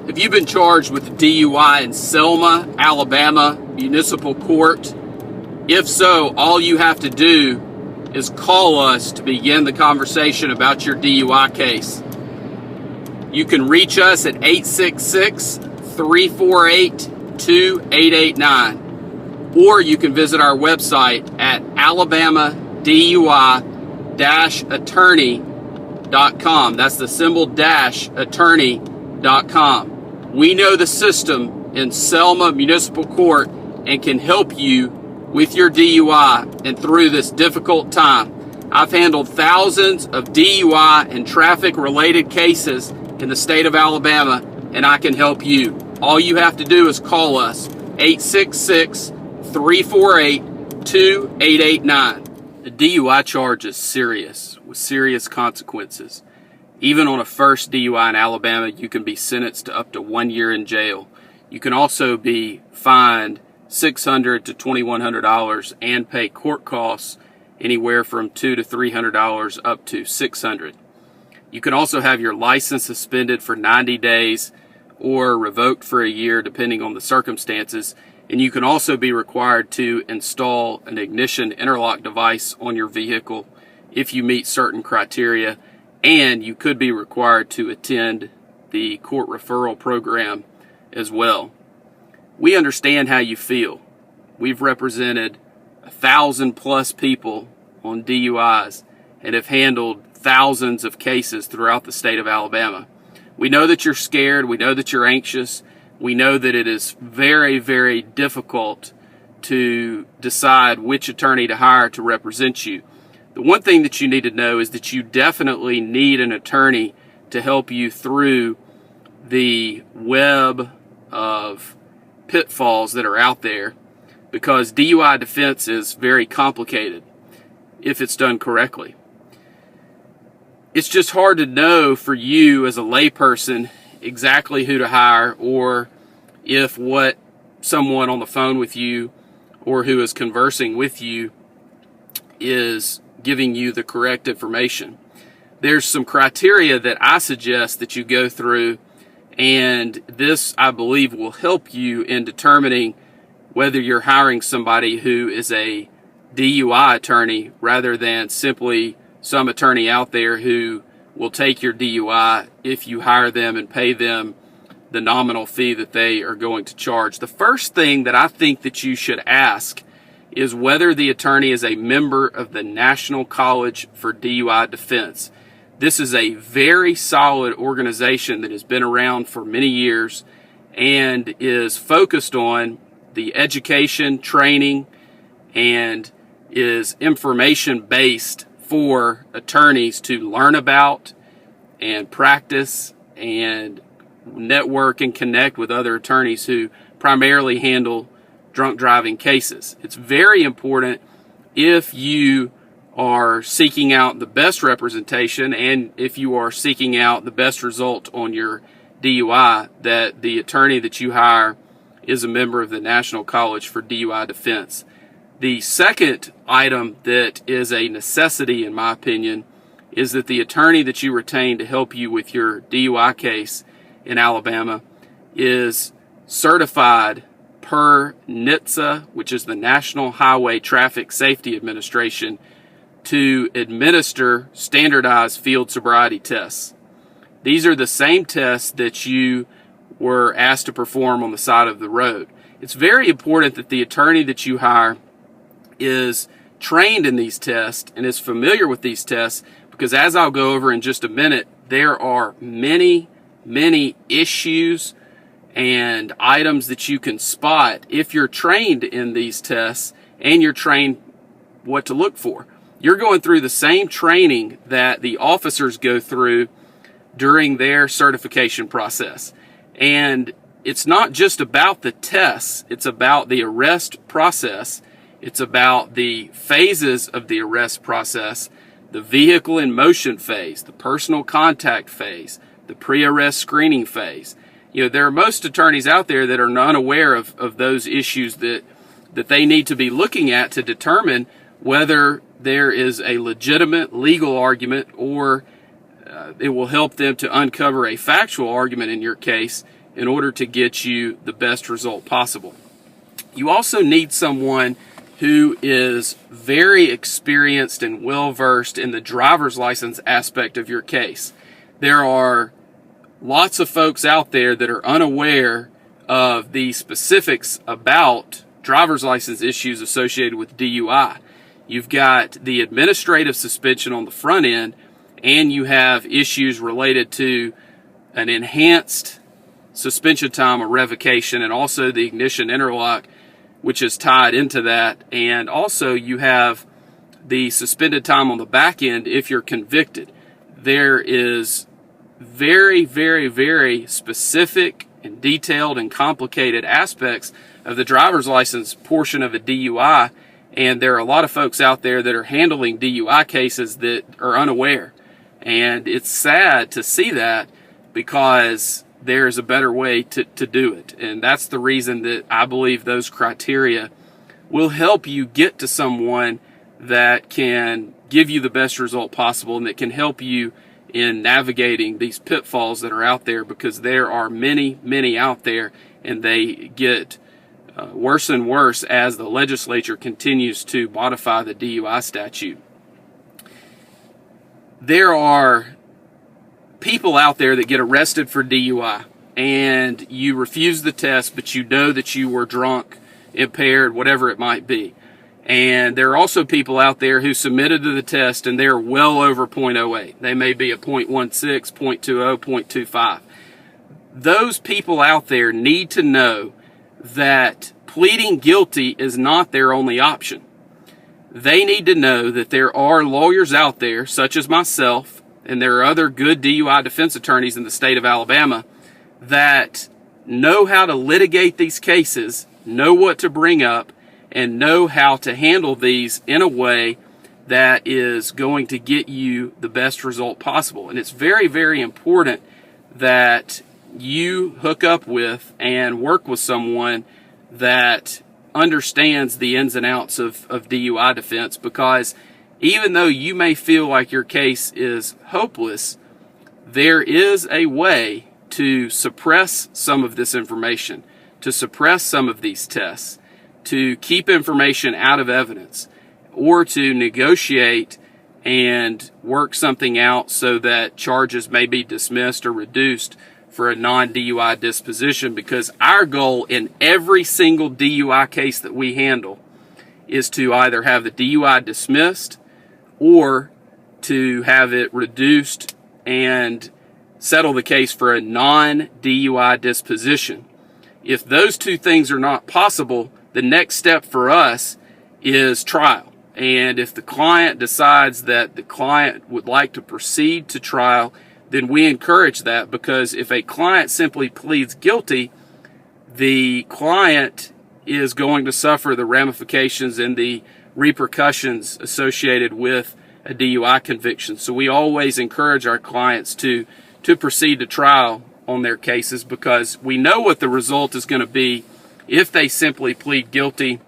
Have you been charged with DUI in Selma, Alabama, municipal court? If so, all you have to do is call us to begin the conversation about your DUI case. You can reach us at 866-348-2889, or you can visit our website at alabama-DUI-attorney.com. That's the symbol -attorney.com. We know the system in Selma Municipal Court and can help you with your DUI and through this difficult time. I've handled thousands of DUI and traffic-related cases in the state of Alabama, and I can help you. All you have to do is call us, 866-348-2889. The DUI charge is serious, with serious consequences. Even on a first DUI in Alabama, you can be sentenced to up to 1 year in jail. You can also be fined $600 to $2,100 and pay court costs anywhere from $200 to $300 up to $600. You can also have your license suspended for 90 days or revoked for a year, depending on the circumstances. And you can also be required to install an ignition interlock device on your vehicle if you meet certain criteria. And you could be required to attend the court referral program as well. We understand how you feel. We've represented 1,000+ people on DUIs and have handled thousands of cases throughout the state of Alabama. We know that you're scared. We know that you're anxious. We know that it is very, very difficult to decide which attorney to hire to represent you. The one thing that you need to know is that you definitely need an attorney to help you through the web of pitfalls that are out there, because DUI defense is very complicated if it's done correctly. It's just hard to know for you as a layperson exactly who to hire, or if what someone on the phone with you or who is conversing with you is giving you the correct information. There's some criteria that I suggest that you go through, and this, I believe, will help you in determining whether you're hiring somebody who is a DUI attorney rather than simply some attorney out there who will take your DUI if you hire them and pay them the nominal fee that they are going to charge. The first thing that I think that you should ask is whether the attorney is a member of the National College for DUI Defense. This is a very solid organization that has been around for many years and is focused on the education, training, and is information-based for attorneys to learn about and practice and network and connect with other attorneys who primarily handle drunk driving cases. It's very important, if you are seeking out the best representation and if you are seeking out the best result on your DUI, that the attorney that you hire is a member of the National College for DUI Defense. The second item that is a necessity, in my opinion, is that the attorney that you retain to help you with your DUI case in Alabama is certified per NHTSA, which is the National Highway Traffic Safety Administration, to administer standardized field sobriety tests. These are the same tests that you were asked to perform on the side of the road. It's very important that the attorney that you hire is trained in these tests and is familiar with these tests, because as I'll go over in just a minute, there are many issues and items that you can spot if you're trained in these tests and you're trained what to look for. You're going through the same training that the officers go through during their certification process. And it's not just about the tests, it's about the arrest process. It's about the phases of the arrest process, the vehicle in motion phase, the personal contact phase, the pre-arrest screening phase. You know, there are most attorneys out there that are unaware of those issues that they need to be looking at to determine whether there is a legitimate legal argument, or it will help them to uncover a factual argument in your case in order to get you the best result possible. You also need someone who is very experienced and well-versed in the driver's license aspect of your case. There are lots of folks out there that are unaware of the specifics about driver's license issues associated with DUI. You've got the administrative suspension on the front end, and you have issues related to an enhanced suspension time or revocation, and also the ignition interlock, which is tied into that. And also you have the suspended time on the back end if you're convicted. There is very, very, very specific and detailed and complicated aspects of the driver's license portion of a DUI, and there are a lot of folks out there that are handling DUI cases that are unaware. And it's sad to see that, because there's a better way to do it. And that's the reason that I believe those criteria will help you get to someone that can give you the best result possible and that can help you in navigating these pitfalls that are out there, because there are many, many out there, and they get worse and worse as the legislature continues to modify the DUI statute. There are people out there that get arrested for DUI, and you refuse the test, but you know that you were drunk, impaired, whatever it might be. And there are also people out there who submitted to the test and they're well over 0.08. They may be a 0.16, 0.20, 0.25. Those people out there need to know that pleading guilty is not their only option. They need to know that there are lawyers out there, such as myself, and there are other good DUI defense attorneys in the state of Alabama that know how to litigate these cases, know what to bring up, and know how to handle these in a way that is going to get you the best result possible. And it's very, very important that you hook up with and work with someone that understands the ins and outs of DUI defense, because even though you may feel like your case is hopeless, there is a way to suppress some of this information, to suppress some of these tests, to keep information out of evidence, or to negotiate and work something out so that charges may be dismissed or reduced for a non-DUI disposition. Because our goal in every single DUI case that we handle is to either have the DUI dismissed or to have it reduced and settle the case for a non-DUI disposition. If those two things are not possible, the next step for us is trial. And if the client decides that the client would like to proceed to trial, then we encourage that, because if a client simply pleads guilty, the client is going to suffer the ramifications and the repercussions associated with a DUI conviction. So we always encourage our clients to proceed to trial on their cases, because we know what the result is going to be if they simply plead guilty,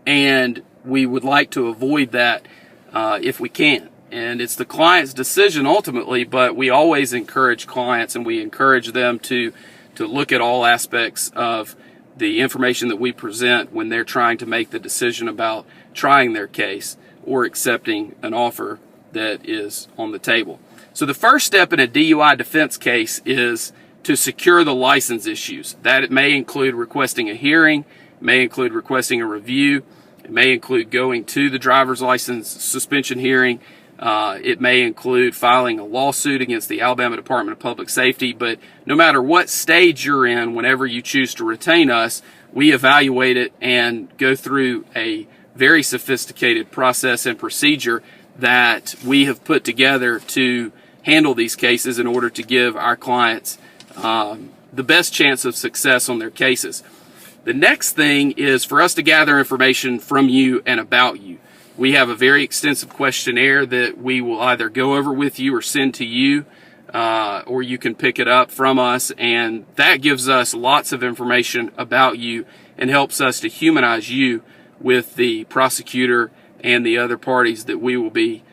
and we would like to avoid that if we can. And it's the client's decision ultimately, but we always encourage clients, and we encourage them to look at all aspects of the information that we present when they're trying to make the decision about trying their case or accepting an offer that is on the table. So the first step in a DUI defense case is to secure the license issues. That it may include requesting a hearing, it may include requesting a review, it may include going to the driver's license suspension hearing, it may include filing a lawsuit against the Alabama Department of Public Safety. But no matter what stage you're in, whenever you choose to retain us, we evaluate it and go through a very sophisticated process and procedure that we have put together to handle these cases in order to give our clients the best chance of success on their cases. The next thing is for us to gather information from you and about you. We have a very extensive questionnaire that we will either go over with you or send to you, or you can pick it up from us, and that gives us lots of information about you and helps us to humanize you with the prosecutor and the other parties that we will be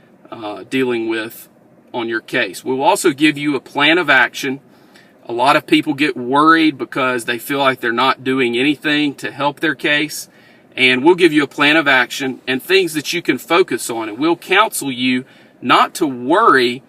dealing with on your case. We will also give you a plan of action A lot of people get worried because they feel like they're not doing anything to help their case. And we'll give you a plan of action and things that you can focus on. And we'll counsel you not to worry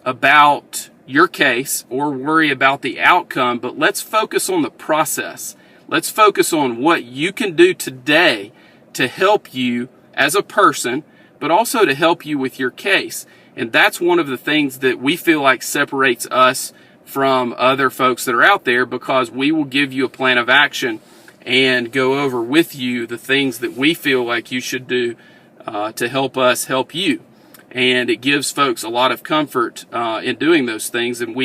about your case or worry about the outcome, but let's focus on the process. Let's focus on what you can do today to help you as a person, but also to help you with your case. And that's one of the things that we feel like separates us from other folks that are out there, because we will give you a plan of action and go over with you the things that we feel like you should do to help us help you. And it gives folks a lot of comfort in doing those things, and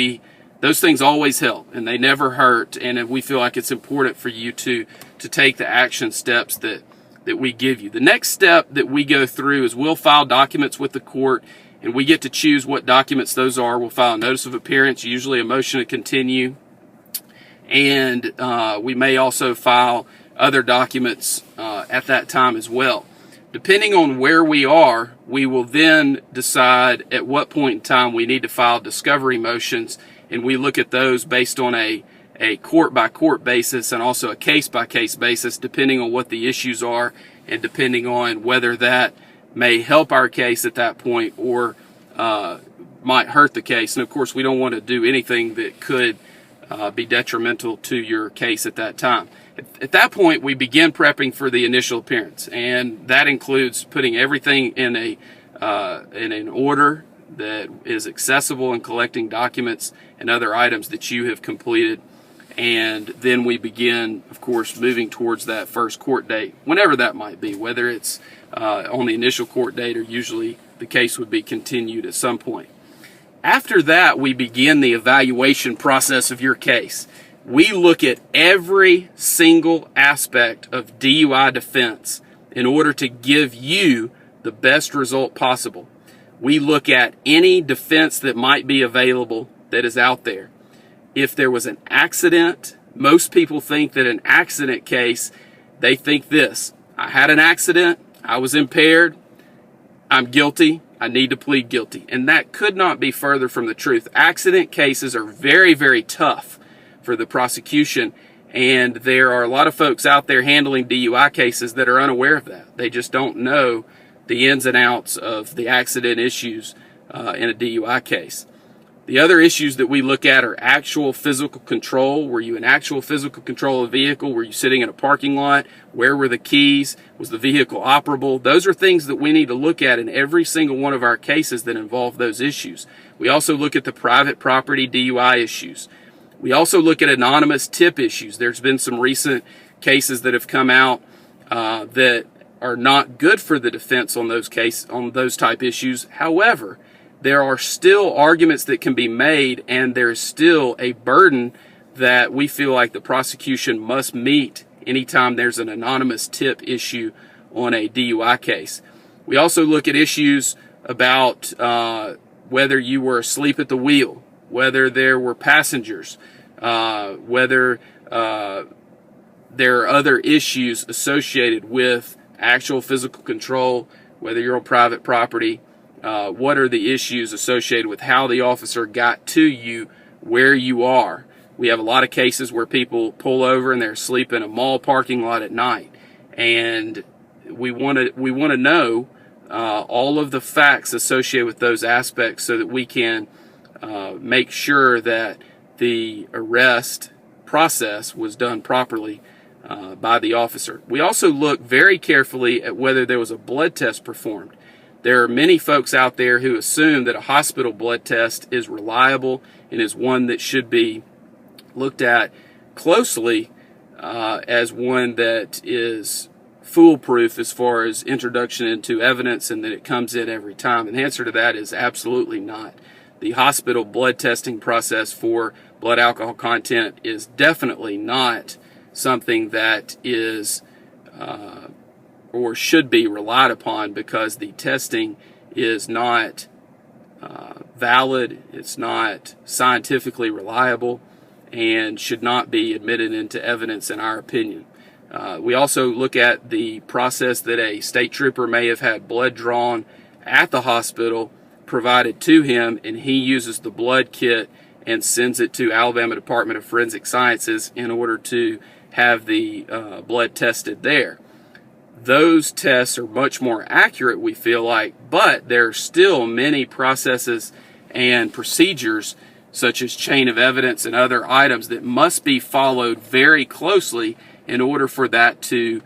those things always help and they never hurt, and we feel like it's important for you to take the action steps that we give you. The next step that we go through is we'll file documents with the court, and we get to choose what documents those are. We'll file a notice of appearance, usually a motion to continue, and we may also file other documents at that time as well. Depending on where we are, we will then decide at what point in time we need to file discovery motions, and we look at those based on a court-by-court basis and also a case-by-case basis, depending on what the issues are and depending on whether that may help our case at that point or might hurt the case. And of course, we don't want to do anything that could be detrimental to your case at that time. At that point, we begin prepping for the initial appearance, and that includes putting everything in an order that is accessible and collecting documents and other items that you have completed. And then we begin, of course, moving towards that first court date, whenever that might be, whether it's on the initial court date or usually the case would be continued at some point. After that, we begin the evaluation process of your case. We look at every single aspect of DUI defense in order to give you the best result possible. We look at any defense that might be available that is out there. If there was an accident, most people think that an accident case, they think this: I had an accident, I was impaired, I'm guilty, I need to plead guilty. And that could not be further from the truth. Accident cases are very, very tough for the prosecution, and there are a lot of folks out there handling DUI cases that are unaware of that. They just don't know the ins and outs of the accident issues in a DUI case. The other issues that we look at are actual physical control. Were you in actual physical control of the vehicle? Were you sitting in a parking lot? Where were the keys? Was the vehicle operable? Those are things that we need to look at in every single one of our cases that involve those issues. We also look at the private property DUI issues. We also look at anonymous tip issues. There's been some recent cases that have come out that are not good for the defense on those type issues. However, there are still arguments that can be made, and there's still a burden that we feel like the prosecution must meet anytime there's an anonymous tip issue on a DUI case. We also look at issues about whether you were asleep at the wheel, whether there were passengers, whether there are other issues associated with actual physical control, whether you're on private property. What are the issues associated with how the officer got to you where you are? We have a lot of cases where people pull over and they're asleep in a mall parking lot at night, and we want to know all of the facts associated with those aspects so that we can make sure that the arrest process was done properly by the officer. We also look very carefully at whether there was a blood test performed. There are many folks out there who assume that a hospital blood test is reliable and is one that should be looked at closely as one that is foolproof as far as introduction into evidence and that it comes in every time. And the answer to that is absolutely not. The hospital blood testing process for blood alcohol content is definitely not something that is or should be relied upon, because the testing is not valid, it's not scientifically reliable, and should not be admitted into evidence in our opinion. We also look at the process that a state trooper may have had blood drawn at the hospital provided to him, and he uses the blood kit and sends it to Alabama Department of Forensic Sciences in order to have the blood tested there. Those tests are much more accurate, we feel like, but there are still many processes and procedures such as chain of evidence and other items that must be followed very closely in order for that to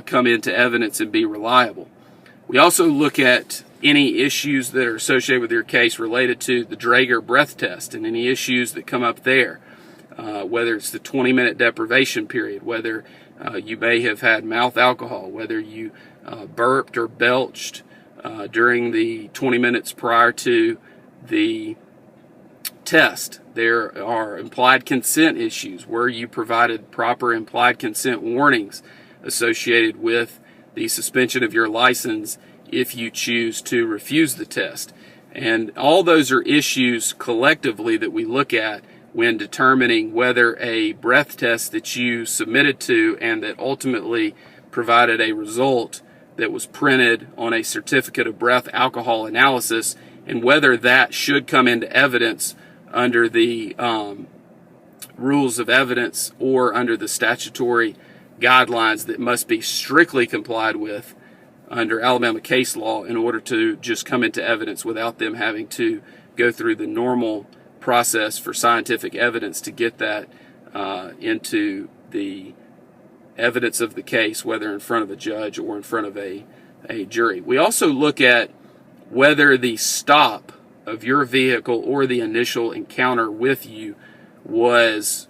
come into evidence and be reliable. We also look at any issues that are associated with your case related to the Draeger breath test and any issues that come up there, whether it's the 20-minute deprivation period, whether you may have had mouth alcohol, whether you burped or belched during the 20 minutes prior to the test. There are implied consent issues where you provided proper implied consent warnings associated with the suspension of your license if you choose to refuse the test. And all those are issues collectively that we look at when determining whether a breath test that you submitted to and that ultimately provided a result that was printed on a certificate of breath alcohol analysis, and whether that should come into evidence under the rules of evidence or under the statutory guidelines that must be strictly complied with under Alabama case law in order to just come into evidence without them having to go through the normal process for scientific evidence to get that into the evidence of the case, whether in front of a judge or in front of a jury. We also look at whether the stop of your vehicle or the initial encounter with you was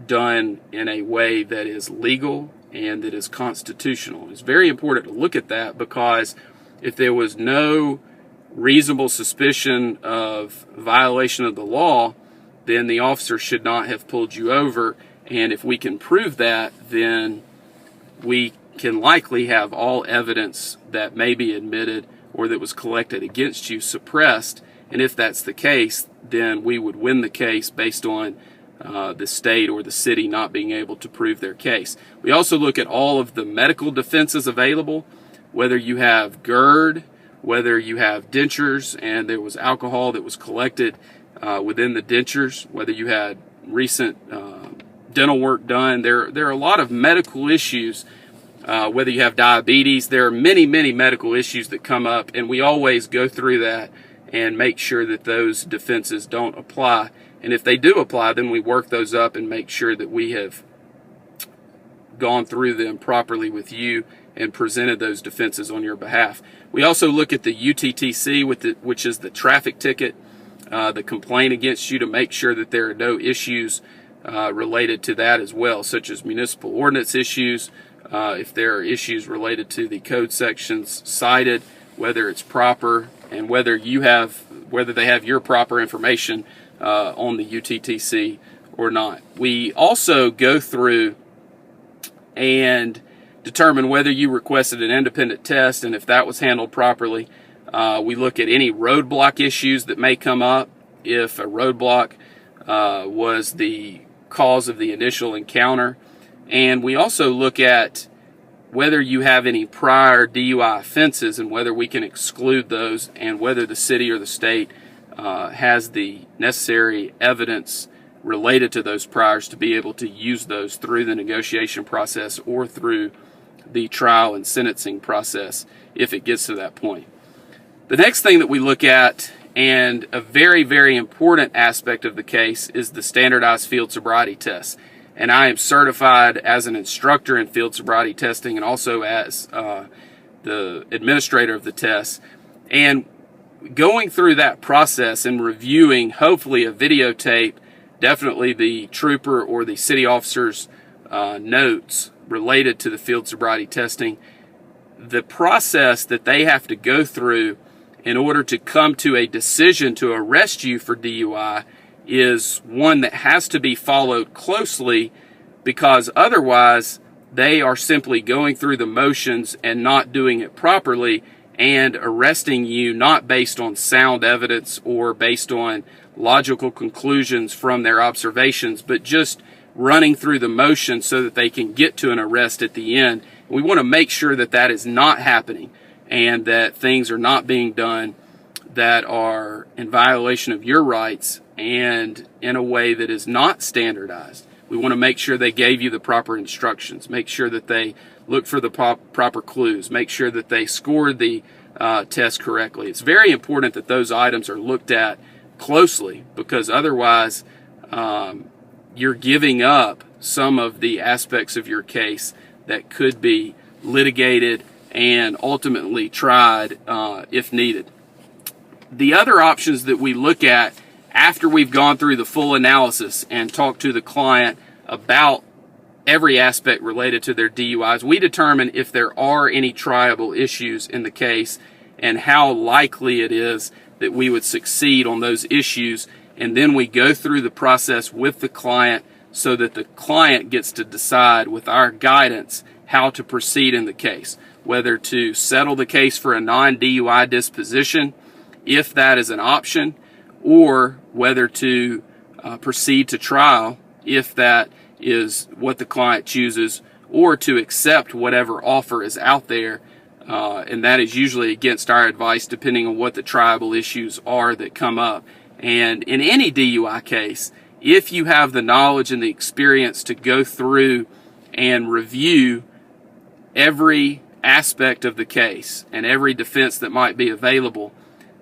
done in a way that is legal and that is constitutional. It's very important to look at that, because if there was no reasonable suspicion of violation of the law, then the officer should not have pulled you over. And if we can prove that, then we can likely have all evidence that may be admitted or that was collected against you suppressed. And if that's the case, then we would win the case based on the state or the city not being able to prove their case. We also look at all of the medical defenses available, whether you have GERD, whether you have dentures and there was alcohol that was collected within the dentures, whether you had recent dental work done. There are a lot of medical issues, whether you have diabetes. There are many medical issues that come up, and we always go through that and make sure that those defenses don't apply. And if they do apply, then we work those up and make sure that we have gone through them properly with you and presented those defenses on your behalf. We also look at the UTTC, which is the traffic ticket, the complaint against you, to make sure that there are no issues related to that as well, such as municipal ordinance issues, if there are issues related to the code sections cited, whether it's proper, and whether they have your proper information on the UTTC or not. We also go through and determine whether you requested an independent test, and if that was handled properly. We look at any roadblock issues that may come up, if a roadblock was the cause of the initial encounter. And we also look at whether you have any prior DUI offenses and whether we can exclude those, and whether the city or the state has the necessary evidence related to those priors to be able to use those through the negotiation process or through the trial and sentencing process if it gets to that point. The next thing that we look at, and a very important aspect of the case, is the Standardized Field Sobriety Tests. And I am certified as an instructor in field sobriety testing and also as the administrator of the tests. And going through that process and reviewing, hopefully, a videotape, definitely the trooper or the city officer's notes related to the field sobriety testing, the process that they have to go through in order to come to a decision to arrest you for DUI is one that has to be followed closely, because otherwise they are simply going through the motions and not doing it properly and arresting you not based on sound evidence or based on logical conclusions from their observations, but just running through the motions so that they can get to an arrest at the end. We want to make sure that that is not happening and that things are not being done that are in violation of your rights and in a way that is not standardized. We want to make sure they gave you the proper instructions, make sure that they look for the proper clues, make sure that they scored the test correctly. It's very important that those items are looked at closely, because otherwise you're giving up some of the aspects of your case that could be litigated and ultimately tried if needed. The other options that we look at after we've gone through the full analysis and talked to the client about every aspect related to their DUIs, we determine if there are any triable issues in the case and how likely it is that we would succeed on those issues, and then we go through the process with the client so that the client gets to decide with our guidance how to proceed in the case, whether to settle the case for a non-DUI disposition, if that is an option, or whether to proceed to trial, if that is what the client chooses, or to accept whatever offer is out there, and that is usually against our advice depending on what the triable issues are that come up. And in any DUI case, if you have the knowledge and the experience to go through and review every aspect of the case and every defense that might be available,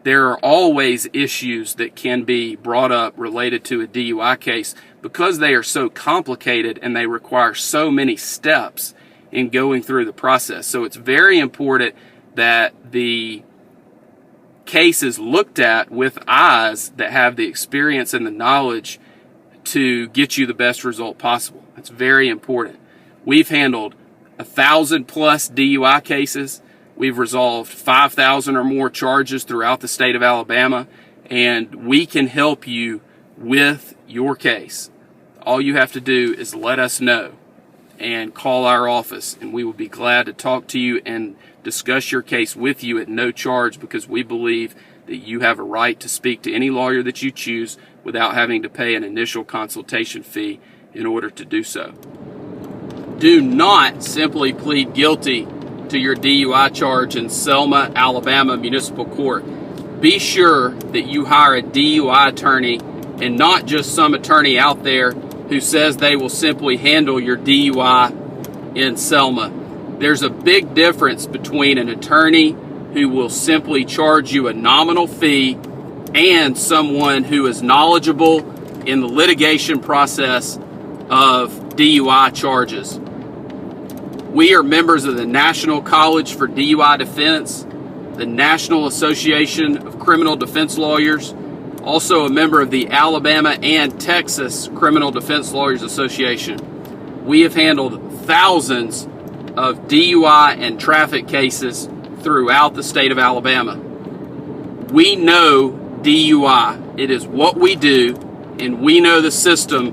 there are always issues that can be brought up related to a DUI case because they are so complicated and they require so many steps in going through the process. So it's very important that the case is looked at with eyes that have the experience and the knowledge to get you the best result possible. That's very important. We've handled 1,000 plus DUI cases. We've resolved 5,000 or more charges throughout the state of Alabama, and we can help you with your case. All you have to do is let us know and call our office, and we will be glad to talk to you and discuss your case with you at no charge, because we believe that you have a right to speak to any lawyer that you choose without having to pay an initial consultation fee in order to do so. Do not simply plead guilty to your DUI charge in Selma, Alabama Municipal Court. Be sure that you hire a DUI attorney and not just some attorney out there who says they will simply handle your DUI in Selma. There's a big difference between an attorney who will simply charge you a nominal fee and someone who is knowledgeable in the litigation process of DUI charges. We are members of the National College for DUI Defense, the National Association of Criminal Defense Lawyers, also a member of the Alabama and Texas Criminal Defense Lawyers Association. We have handled thousands of DUI and traffic cases throughout the state of Alabama. We know DUI. It is what we do, and we know the system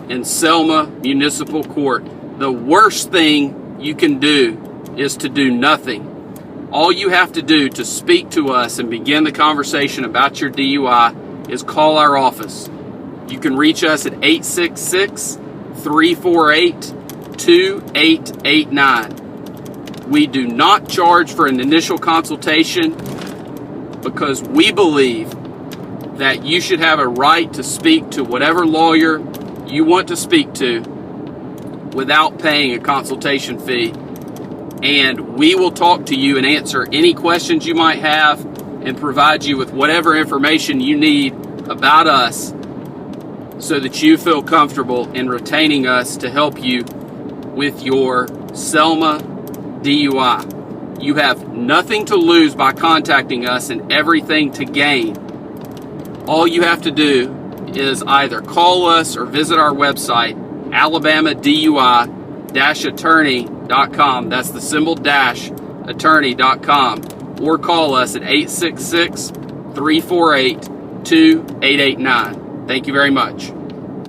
in Selma Municipal Court. The worst thing you can do is to do nothing. All you have to do to speak to us and begin the conversation about your DUI is call our office. You can reach us at 866-348-2889. We do not charge for an initial consultation because we believe that you should have a right to speak to whatever lawyer you want to speak to without paying a consultation fee, and we will talk to you and answer any questions you might have and provide you with whatever information you need about us so that you feel comfortable in retaining us to help you with your Selma DUI. You have nothing to lose by contacting us and everything to gain. All you have to do is either call us or visit our website, AlabamaDUI-attorney.com. That's the symbol dash attorney.com. Or call us at 866-348-2889. Thank you very much.